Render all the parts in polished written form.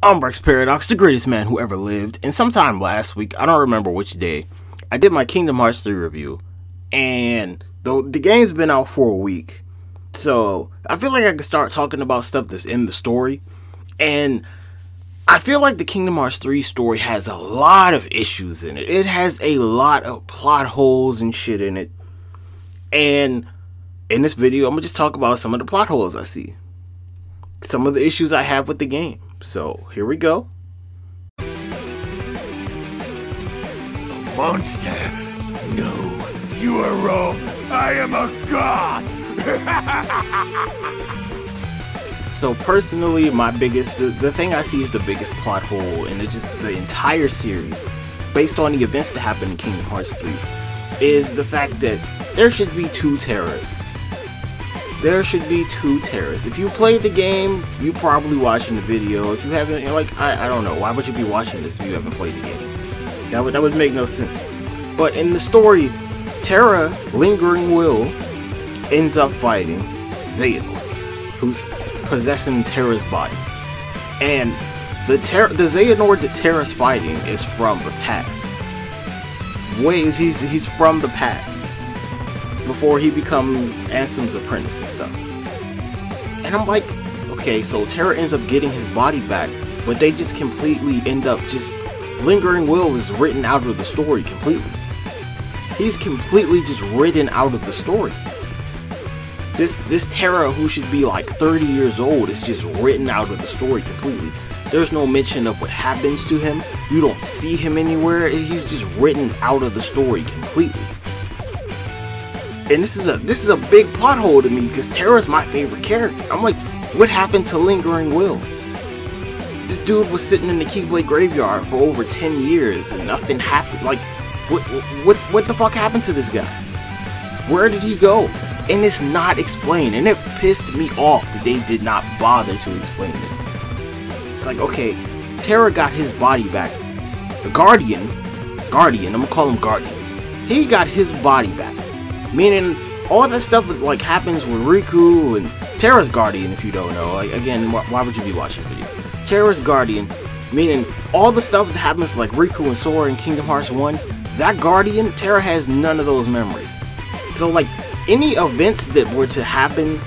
I'm Rex Paradox, the greatest man who ever lived, and sometime last week, I don't remember which day, I did my Kingdom Hearts 3 review, and the game's been out for a week, so I feel like I could start talking about stuff that's in the story, and I feel like the Kingdom Hearts 3 story has a lot of issues in it. It has a lot of plot holes and shit in it, and in this video, I'm going to just talk about some of the plot holes I see, some of the issues I have with the game. So, here we go. Monster! No, you are wrong. I am a god! So, personally, my biggest, the thing I see is the biggest plot hole in the entire series, based on the events that happened in Kingdom Hearts 3, is the fact that there should be two terrorists. There should be two terrorists. If you played the game, you probably watching the video. If you haven't, like, I don't know, why would you be watching this if you haven't played the game? That would make no sense. But in the story, Terra, Lingering Will, ends up fighting Xehanort, who's possessing Terra's body. And the Xehanort that Terra's fighting is from the past. He's from the past, before he becomes Ansem's apprentice and stuff. And I'm like, okay, so Terra ends up getting his body back, but they just completely end up just... Lingering Will is written out of the story completely. He's completely just written out of the story. This Terra, who should be like 30 years old, is just written out of the story completely. There's no mention of what happens to him. You don't see him anywhere. He's just written out of the story completely. And this is a big plot hole to me, because Terra's my favorite character. I'm like, what happened to Lingering Will? This dude was sitting in the Keyblade graveyard for over 10 years and nothing happened. Like, what the fuck happened to this guy? Where did he go? And it's not explained, and it pissed me off that they did not bother to explain this. It's like, okay, Terra got his body back. The Guardian, I'm gonna call him Guardian. He got his body back. Meaning, all that stuff that, like, happens with Riku and Terra's Guardian, if you don't know. Like, again, why would you be watching the video? Terra's Guardian, meaning all the stuff that happens like Riku and Sora in Kingdom Hearts 1, that Guardian, Terra has none of those memories. So, like, any events that were to happen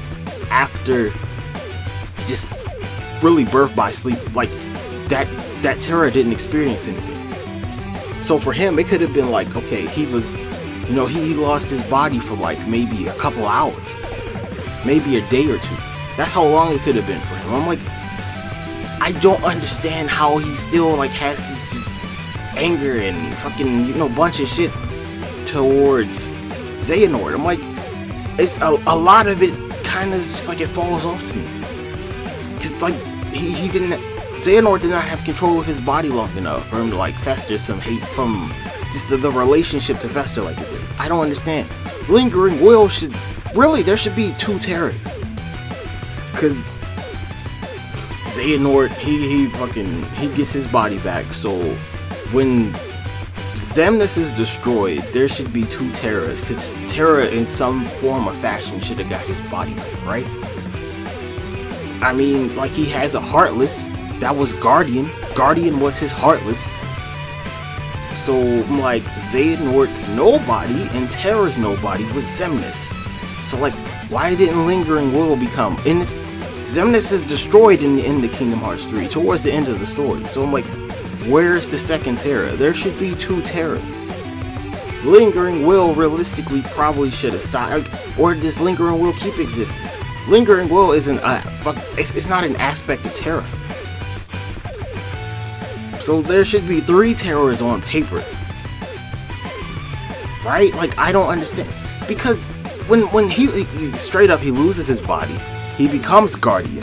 after just really birth by sleep, like, that Terra didn't experience anything. So for him, it could have been like, okay, he was... You know, he lost his body for like maybe a couple hours, maybe a day or two. That's how long it could have been for him. I'm like, I don't understand how he still like has this just anger and fucking, you know, bunch of shit towards Xehanort. I'm like, it's a lot of it kind of just like it falls off to me. Just like Xehanort did not have control of his body long enough for him to like fester some hate from just the relationship to fester like it did. I don't understand. Lingering Will should... Really, there should be two terrorists. Because Xehanort, he gets his body back, so when Xemnas is destroyed, there should be two Terras, because Terra in some form or fashion should have got his body back, right? I mean, like, he has a Heartless. That was Guardian. Guardian was his Heartless. So, like, Xehanort's nobody and Terra's nobody was Xemnas. So, like, why didn't Lingering Will become... And Xemnas is destroyed in the end of Kingdom Hearts 3, towards the end of the story. So, I'm like, where's the second Terra? There should be two Terras. Lingering Will, realistically, probably should have stopped. Or does Lingering Will keep existing? Lingering Will isn't... it's not an aspect of Terra. So there should be three Terrors on paper, right? Like, I don't understand, because when he straight up, he loses his body, he becomes Guardian,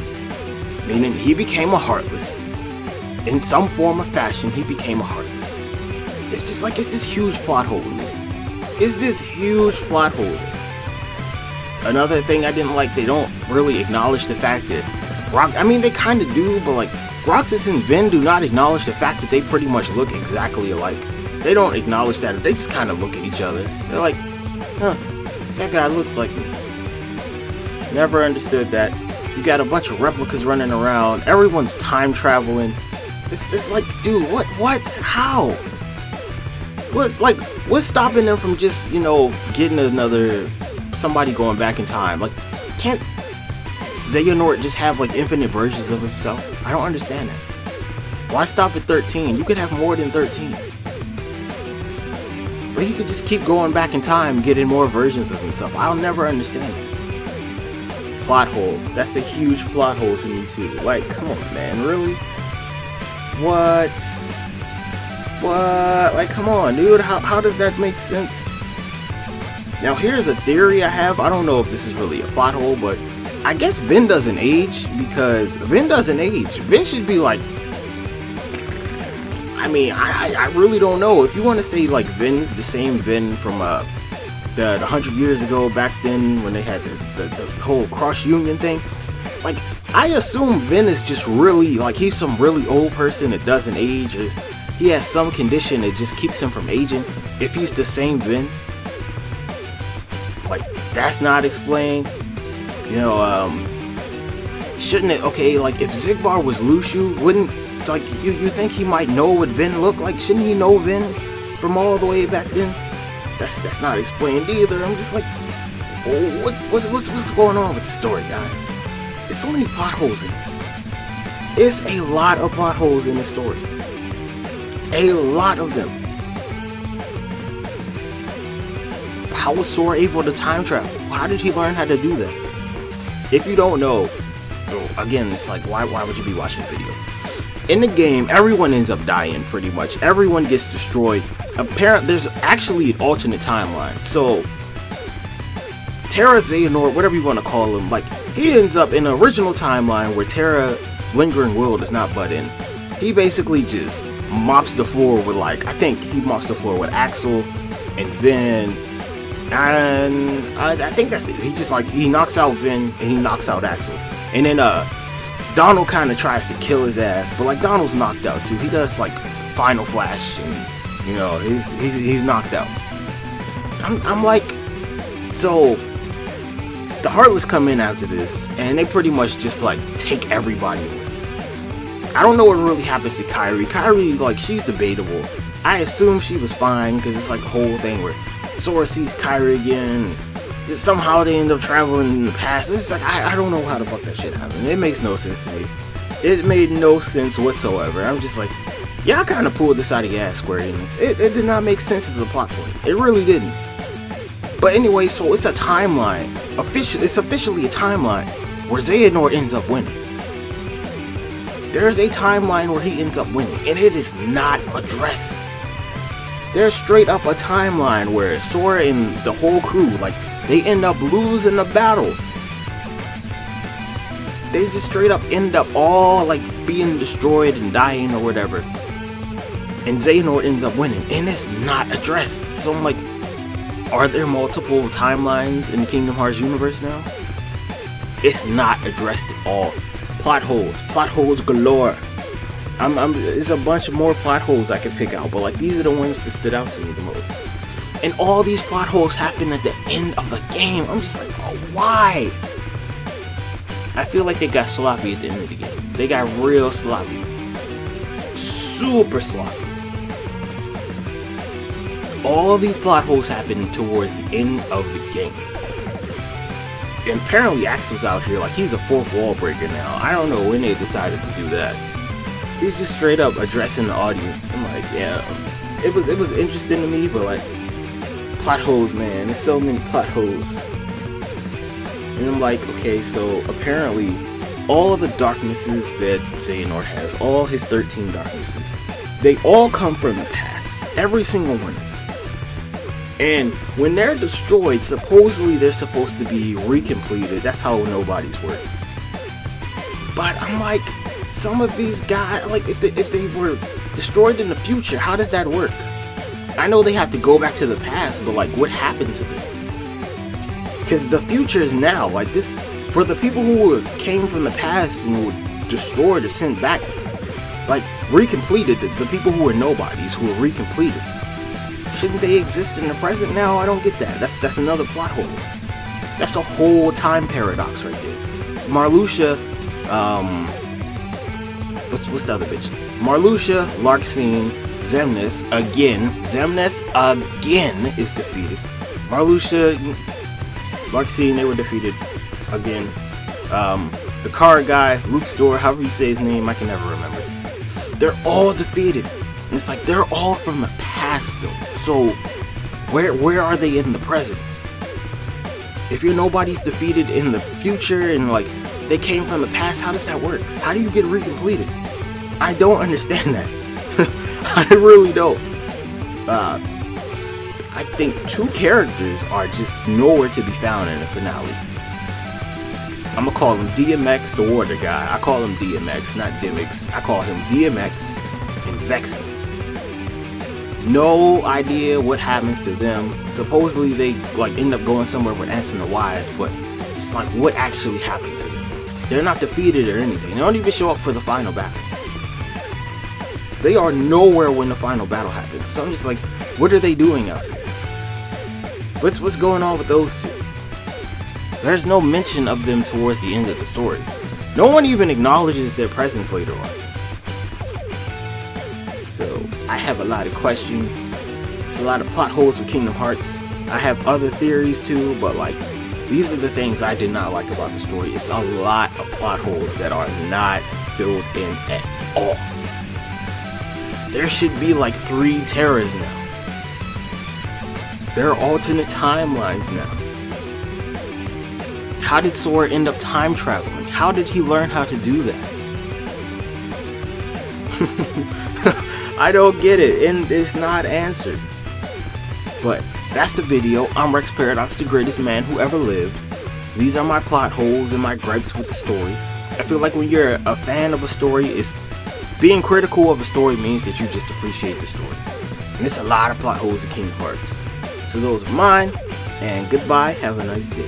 meaning he became a Heartless. In some form or fashion, he became a Heartless. It's just like, it's this huge plot hole in there. It's this huge plot hole. Another thing I didn't like, they don't really acknowledge the fact that I mean, they kind of do, but like, Roxas and Ven do not acknowledge the fact that they pretty much look exactly alike. They don't acknowledge that. They just kind of look at each other. They're like, huh, that guy looks like me. Never understood that. You got a bunch of replicas running around. Everyone's time traveling. It's like, dude, how? What's stopping them from just, you know, getting somebody going back in time? Like, can't Xehanort just have like infinite versions of himself? I don't understand that. Why stop at 13? You could have more than 13. But he could just keep going back in time, getting more versions of himself. I'll never understand it. Plot hole. That's a huge plot hole to me too. Like, come on, man, really? What? Like, come on, dude. How does that make sense? Now, here's a theory I have. I don't know if this is really a plot hole, but I guess Vin doesn't age, because Vin doesn't age. Vin should be like, I mean, I really don't know. If you want to say like Vin's the same Vin from the 100 years ago, back then when they had the whole cross union thing, like, I assume Vin is just really like, he's some really old person that doesn't age, or he has some condition that just keeps him from aging. If he's the same Vin, like, that's not explained. You know, shouldn't it, okay, like, if Xigbar was Luciu, wouldn't, like, you think he might know what Vin looked like? Shouldn't he know Vin from all the way back then? That's not explained either. I'm just like, oh, what's going on with the story, guys? There's so many plot holes in this. It's a lot of plot holes in the story. A lot of them. How was Sora able to time travel? How did he learn how to do that? If you don't know, again, it's like, why would you be watching the video? In the game, everyone ends up dying, pretty much. Everyone gets destroyed. Apparently, there's actually an alternate timeline. So, Terra, Xehanort, whatever you want to call him, like, he ends up in an original timeline where Terra Lingering Will does not butt in. He basically just mops the floor with, like, I think he mops the floor with Axel and Vin, and I think that's it. He just, like, he knocks out Vin and he knocks out Axel. And then, Donald kind of tries to kill his ass, but like, Donald's knocked out too. He does like Final Flash, and you know, he's knocked out. I'm like, so the Heartless come in after this, and they pretty much just like take everybody away. I don't know what really happens to Kairi. Kairi's like, she's debatable. I assume she was fine, because it's like a whole thing where Sora sees Kairi again. Somehow they end up traveling in the past. It's like, I don't know how the fuck that shit happened. It makes no sense to me. It made no sense whatsoever. I'm just like, y'all kind of pulled this out of your ass, Square Enix. It did not make sense as a plot point. It really didn't. But anyway, so it's a timeline. It's officially a timeline where Xehanort ends up winning. There's a timeline where he ends up winning, and it is not addressed. There's straight up a timeline where Sora and the whole crew, like, they end up losing the battle. They just straight up end up all like being destroyed and dying or whatever. And Xehanort ends up winning, and it's not addressed. So I'm like, are there multiple timelines in the Kingdom Hearts universe now? It's not addressed at all. Plot holes galore. There's a bunch of more plot holes I could pick out, but like, these are the ones that stood out to me the most. And all these plot holes happen at the end of the game. I'm just like, oh, why? I feel like they got sloppy at the end of the game. They got real sloppy. Super sloppy. All these plot holes happen towards the end of the game. And apparently Axel's out here like he's a fourth wall breaker now. I don't know when they decided to do that. He's just straight up addressing the audience. I'm like, yeah. It was interesting to me, but like, plot holes, man. There's so many plot holes. And I'm like, okay, so apparently all of the darknesses that Xehanort has, all his 13 darknesses, they all come from the past. Every single one. And when they're destroyed, supposedly they're supposed to be recompleted. That's how nobodies work. But I'm like, some of these guys, like, if they were destroyed in the future, how does that work? I know they have to go back to the past, but like, what happened to them? Because the future is now. Like, this, for the people who came from the past and were destroyed or sent back, like, recompleted, the people who were nobodies, who were recompleted, shouldn't they exist in the present now? I don't get that. That's another plot hole. That's a whole time paradox right there. It's Marluxia, what's the other bitch? Marluxia, Larxene, Xemnas again. Xemnas again is defeated. Marluxia, Larxene, they were defeated again. The card guy, Luxdor, however you say his name, I can never remember. They're all defeated. And it's like they're all from the past though. So where are they in the present? If you're nobody's defeated in the future and like they came from the past, how does that work? How do you get recompleted? I don't understand that. I really don't. I think 2 characters are just nowhere to be found in the finale. I'm gonna call him DMX, the water guy. I call him DMX, not Dimix. I call him DMX and Vexen. No idea what happens to them. Supposedly they like end up going somewhere with Ansem the Wise, but it's like what actually happened to them? They're not defeated or anything. They don't even show up for the final battle. They are nowhere when the final battle happens. So I'm just like, what are they doing out here? What's going on with those 2? There's no mention of them towards the end of the story. No one even acknowledges their presence later on. So I have a lot of questions. There's a lot of plot holes with Kingdom Hearts. I have other theories too, but like these are the things I did not like about the story. It's a lot of plot holes that are not filled in at all. There should be like 3 Terras now. There are alternate timelines now. How did Sora end up time traveling? How did he learn how to do that? I don't get it, and it's not answered. But that's the video. I'm Rex Paradox, the greatest man who ever lived. These are my plot holes and my gripes with the story. I feel like when you're a fan of a story, being critical of a story means that you just appreciate the story. And there's a lot of plot holes in Kingdom Hearts. So those are mine, and goodbye, have a nice day.